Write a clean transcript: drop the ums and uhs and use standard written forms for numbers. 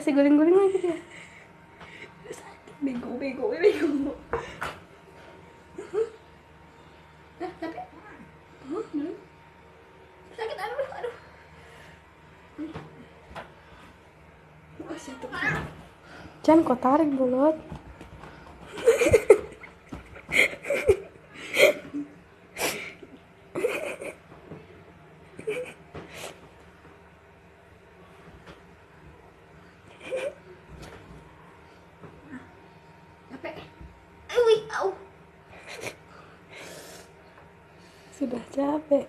Masih guling-guling lagi dia. Sakit, bego. Tapi sakit, aduh. Masih tuh. Jangan kau tarik bulut. Capek. Au. Sudah capek.